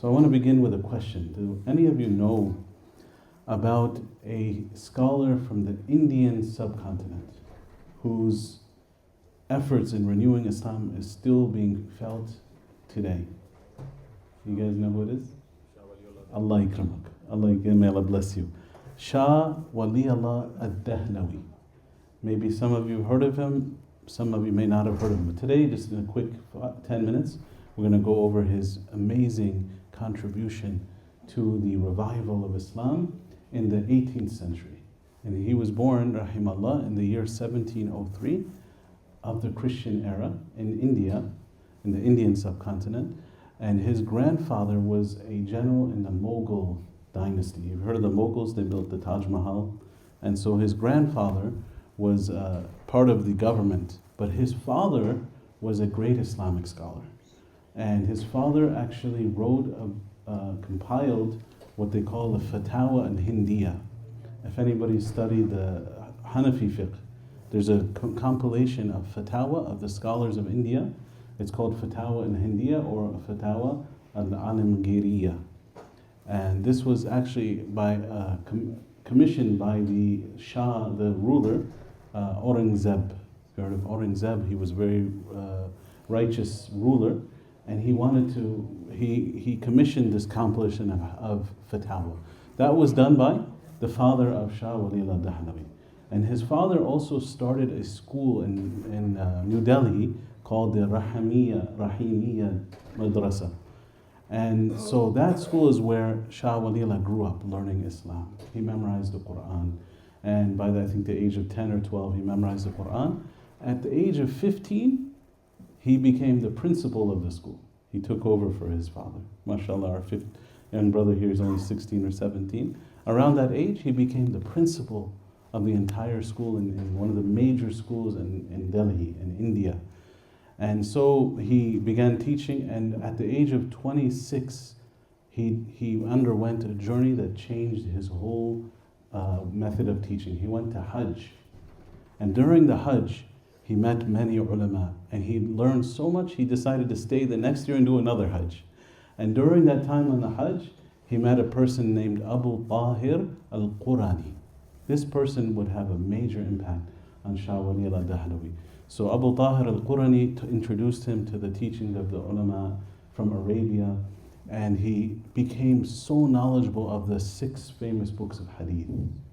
So I want to begin with a question. Do any of you know about a scholar from the Indian subcontinent whose efforts in renewing Islam is still being felt today? You guys know who it is? Allah ikramak. May Allah bless you. Shah Waliullah Dehlawi. Maybe some of you have heard of him, some of you may not have heard of him. But today, just in a quick 10 minutes, we're going to go over his amazing contribution to the revival of Islam in the 18th century. And he was born, rahimallah, in the year 1703 of the Christian era in India, in the Indian subcontinent. And his grandfather was a general in the Mughal dynasty. You've heard of the Mughals, they built the Taj Mahal. And so his grandfather was part of the government, but his father was a great Islamic scholar. And his father actually compiled what they call the Fatawa al-Hindiya. If anybody studied the Hanafi fiqh, there's a compilation of fatwa of the scholars of India. It's called Fatawa al-Hindiya or Fatawa al-Alamgiriya. And this was actually commissioned by the Shah, the ruler, Aurangzeb. If you heard of Aurangzeb, he was a very righteous ruler. And he commissioned this compilation of fatwa. That was done by the father of Shah Waliullah Dehlawi. And his father also started a school in New Delhi called the Rahimiyya Madrasa. And so that school is where Shah Waliullah grew up learning Islam. He memorized the Qur'an. And by I think the age of 10 or 12, he memorized the Qur'an. At the age of 15, he became the principal of the school. He took over for his father. MashaAllah, our young brother here is only 16 or 17. Around that age, he became the principal of the entire school in one of the major schools in Delhi, in India. And so he began teaching, and at the age of 26, he underwent a journey that changed his whole method of teaching. He went to Hajj. And during the Hajj, he met many ulama, and he learned so much, he decided to stay the next year and do another Hajj. And during that time on the Hajj, he met a person named Abu Tahir al-Qurani. This person would have a major impact on Shah Waliullah Dehlawi. So Abu Tahir al-Qurani introduced him to the teaching of the ulama from Arabia, and he became so knowledgeable of the 6 famous books of Hadith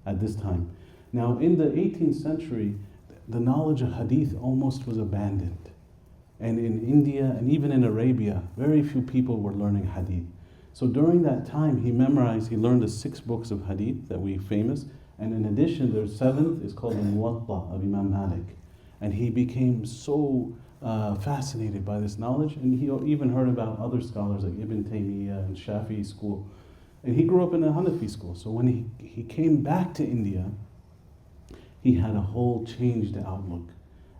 at this time. Now in the 18th century, the knowledge of Hadith almost was abandoned. And in India and even in Arabia, very few people were learning Hadith. So during that time, he learned the 6 books of Hadith that we famous, and in addition, the 7th is called the Muwatta of Imam Malik. And he became so fascinated by this knowledge, and he even heard about other scholars like Ibn Taymiyyah and Shafi'i school. And he grew up in a Hanafi school. So when he came back to India, he had a whole changed outlook,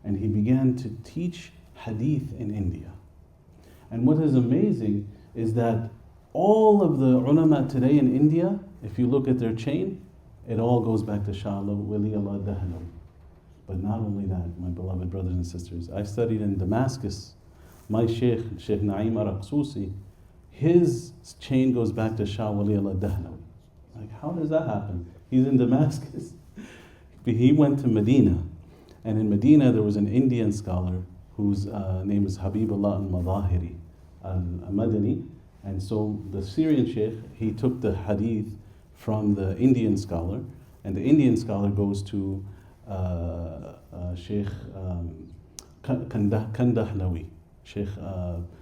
and he began to teach Hadith in India. And what is amazing is that all of the ulama today in India, if you look at their chain, it all goes back to Shah Waliullah Dehlawi. But not only that, my beloved brothers and sisters, I studied in Damascus. My Sheikh Naim Ar-Raqsusi, his chain goes back to Shah Waliullah Dehlawi. Like, how does that happen? He's in Damascus. He went to Medina, and in Medina there was an Indian scholar whose name is Habibullah al-Madahiri al-Madani. And so the Syrian sheikh, he took the hadith from the Indian scholar, and the Indian scholar goes to Sheikh Kandahlawi. Sheikh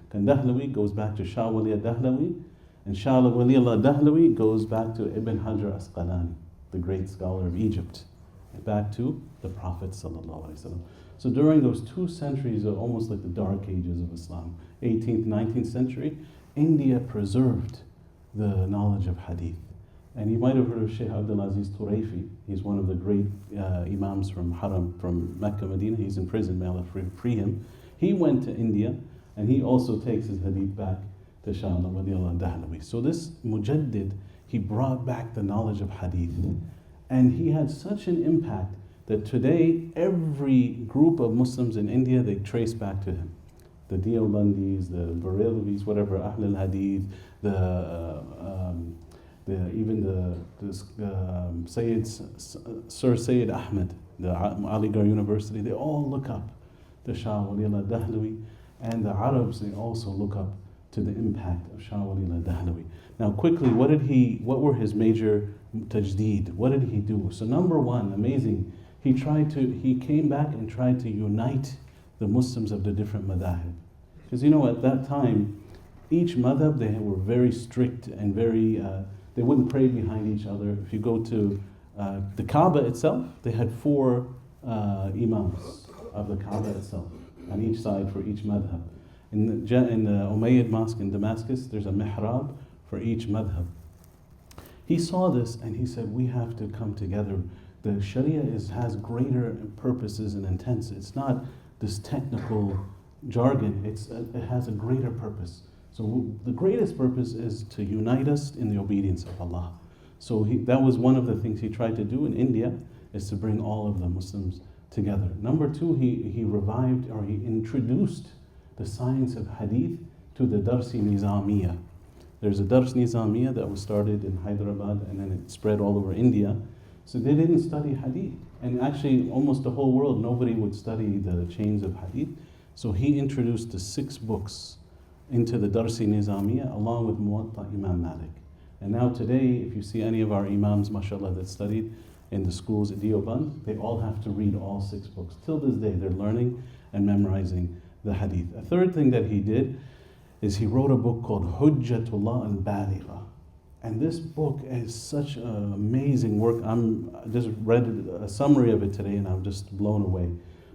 Kandahlawi goes back to Shah Waliullah Dehlawi, and Shah Waliullah Dehlawi goes back to Ibn Hajar Asqalani, the great scholar of Egypt, back to the Prophet ﷺ. So during those 2 centuries, almost like the dark ages of Islam, 18th, 19th century, India preserved the knowledge of Hadith. And you might have heard of Sheikh Abdulaziz Turaifi. He's one of the great imams from Haram, from Mecca, Medina. He's in prison, may Allah free him. He went to India, and he also takes his Hadith back to Shah Waliullah Dehlawi. So this Mujaddid, he brought back the knowledge of Hadith. And he had such an impact that today every group of Muslims in India, they trace back to him. the Deobandis, the Barelvis, whatever, Ahl al-Hadith, even the Sir Sayyid Ahmed, the Aligarh University, they all look up to Shah Waliullah Dehlawi, and the Arabs, they also look up to the impact of Shah Waliullah Dehlawi. Now quickly, what were his major tajdeed? What did he do? So number one, amazing, he came back and tried to unite the Muslims of the different madhahib. Because at that time, each madhab, they were very strict and very, they wouldn't pray behind each other. If you go to the Kaaba itself, they had 4 imams of the Kaaba itself, on each side for each madhab. In the Umayyad Mosque in Damascus, there's a mihrab for each madhab. He saw this and he said, we have to come together. The Sharia has greater purposes and intents. It's not this technical jargon, it has a greater purpose. So the greatest purpose is to unite us in the obedience of Allah. So that was one of the things he tried to do in India, is to bring all of the Muslims together. Number 2, he revived, or he introduced the science of Hadith to the Darsi Nizamiya. There's a Dars Nizamiya that was started in Hyderabad and then it spread all over India. So they didn't study Hadith. And actually almost the whole world, nobody would study the chains of Hadith. So he introduced the 6 books into the Darsi Nizamiya along with Muwatta Imam Malik. And now today, if you see any of our Imams, mashallah, that studied in the schools at Deoband, they all have to read all 6 books. Till this day, they're learning and memorizing the Hadith. A third thing that he did is he wrote a book called Hujjatullah al-Baligha. And this book is such an amazing work. I just read a summary of it today and I'm just blown away.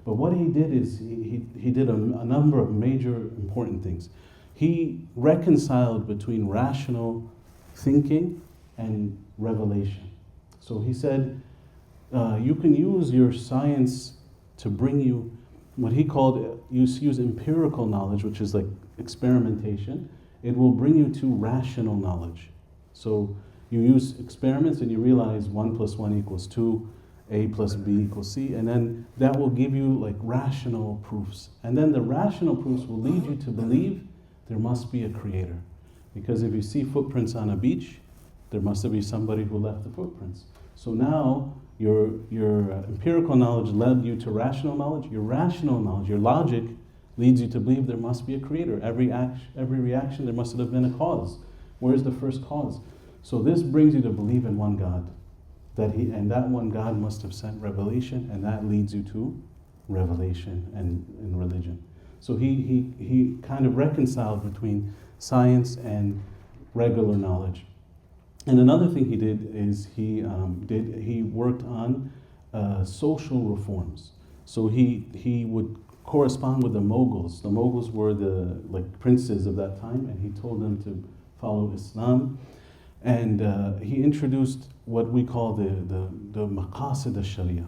But what he did is he did a number of major important things. He reconciled between rational thinking and revelation. So he said, you can use your science to bring you what he called, use empirical knowledge, which is like experimentation. It will bring you to rational knowledge. So you use experiments and you realize 1 + 1 = 2, A + B = C, and then that will give you like rational proofs. And then the rational proofs will lead you to believe there must be a creator. Because if you see footprints on a beach, there must be somebody who left the footprints. So now your empirical knowledge led you to rational knowledge. Your rational knowledge, your logic, leads you to believe there must be a creator. Every reaction, there must have been a cause. Where's the first cause? So this brings you to believe in one God. And that one God must have sent revelation, and that leads you to revelation and religion. So he kind of reconciled between science and regular knowledge. And another thing he did is he worked on social reforms. So he would correspond with the Mughals. The Mughals were the princes of that time, and he told them to follow Islam. And he introduced what we call the maqasid al-Shariah.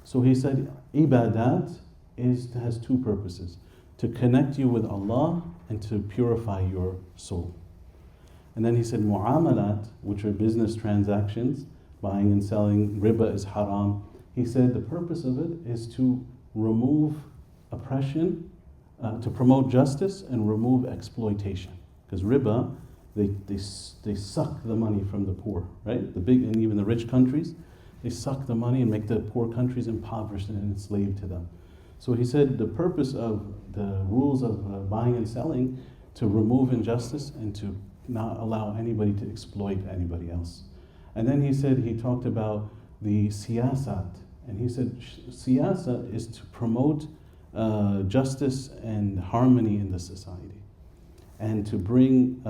So he said, ibadat has 2 purposes: to connect you with Allah and to purify your soul. And then he said, mu'amalat, which are business transactions, buying and selling, riba is haram. He said the purpose of it is to remove oppression, to promote justice and remove exploitation. Because riba, they suck the money from the poor, right? The big and even the rich countries, they suck the money and make the poor countries impoverished and enslaved to them. So he said the purpose of the rules of buying and selling to remove injustice and to not allow anybody to exploit anybody else. And then he talked about the siyasat, and he said siyasat is to promote justice and harmony in the society, and to bring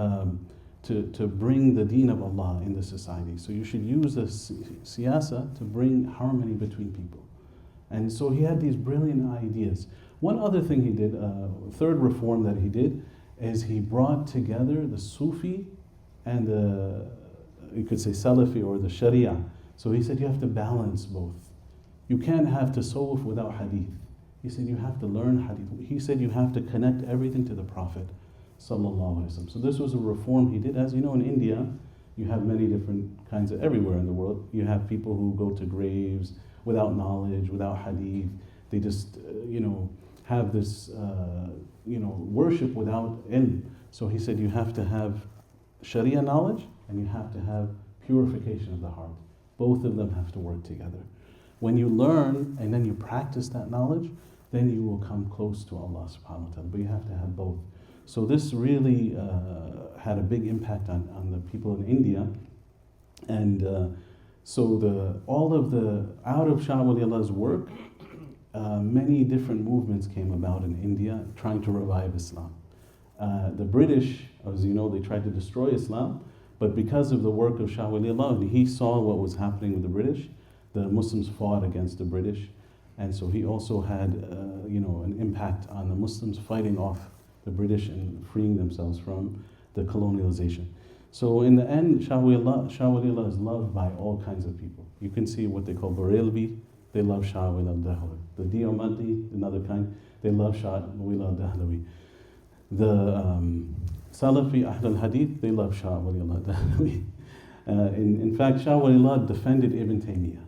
to bring the deen of Allah in the society. So you should use the siyasa to bring harmony between people. And so he had these brilliant ideas. One other thing he did, third reform that he did, is he brought together the Sufi and you could say Salafi or the Shariah. So he said you have to balance both. You can't have tasawwuf without hadith. He said you have to learn hadith. He said you have to connect everything to the Prophet sallallahu alaihi wasallam. So this was a reform he did. As you know, in India, you have many different kinds of, everywhere in the world, you have people who go to graves without knowledge, without hadith. They just, have this, worship without ilm. So he said you have to have Shariah knowledge and you have to have purification of the heart. Both of them have to work together. When you learn and then you practice that knowledge, then you will come close to Allah subhanahu wa ta'ala. But you have to have both. So this really had a big impact on the people in India. And out of Shah Waliullah's work, many different movements came about in India trying to revive Islam. The British, as you know, they tried to destroy Islam, but because of the work of Shah Waliullah, he saw what was happening with the British. The Muslims fought against the British, and so he also had an impact on the Muslims fighting off the British and freeing themselves from the colonialization. So in the end, Shah Waliullah is loved by all kinds of people. You can see what they call Barelvi, they love Shah Waliullah Dehlawi. The Diomandi, another kind, they love Shah Waliullah Dehlawi. The Salafi Ahl al-Hadith, they love Shah Waliullah Dehlawi. In fact, Shah Waliullah defended Ibn Taymiyyah,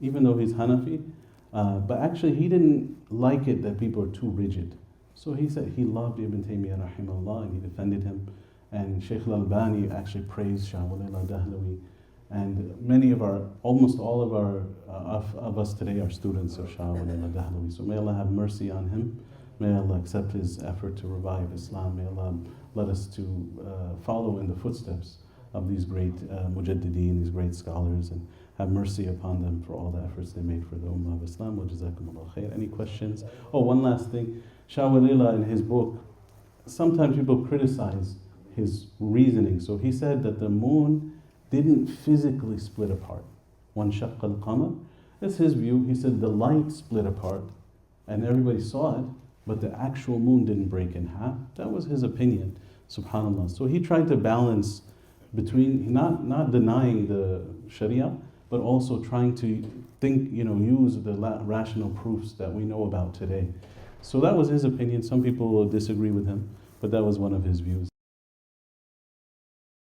even though he's Hanafi, but actually he didn't like it that people are too rigid. So he said he loved Ibn Taymiyyah rahimahullah and he defended him. And Shaykh al-Albani actually praised Shah Waliullah Dehlawi. And almost all of us today are students of Shah Waliullah Dehlawi. So may Allah have mercy on him. May Allah accept his effort to revive Islam. May Allah let us to follow in the footsteps of these great mujaddideen, these great scholars, and have mercy upon them for all the efforts they made for the Ummah of Islam. Wa jazakumullah khair. Any questions? Oh, one last thing. Shah Waliullah in his book, sometimes people criticize his reasoning. So he said that the moon didn't physically split apart. One shaqqa al-qamar. That's his view. He said the light split apart and everybody saw it, but the actual moon didn't break in half. That was his opinion, subhanAllah. So he tried to balance between not denying the Sharia, but also trying to think, use the rational proofs that we know about today. So that was his opinion. Some people will disagree with him, but that was one of his views.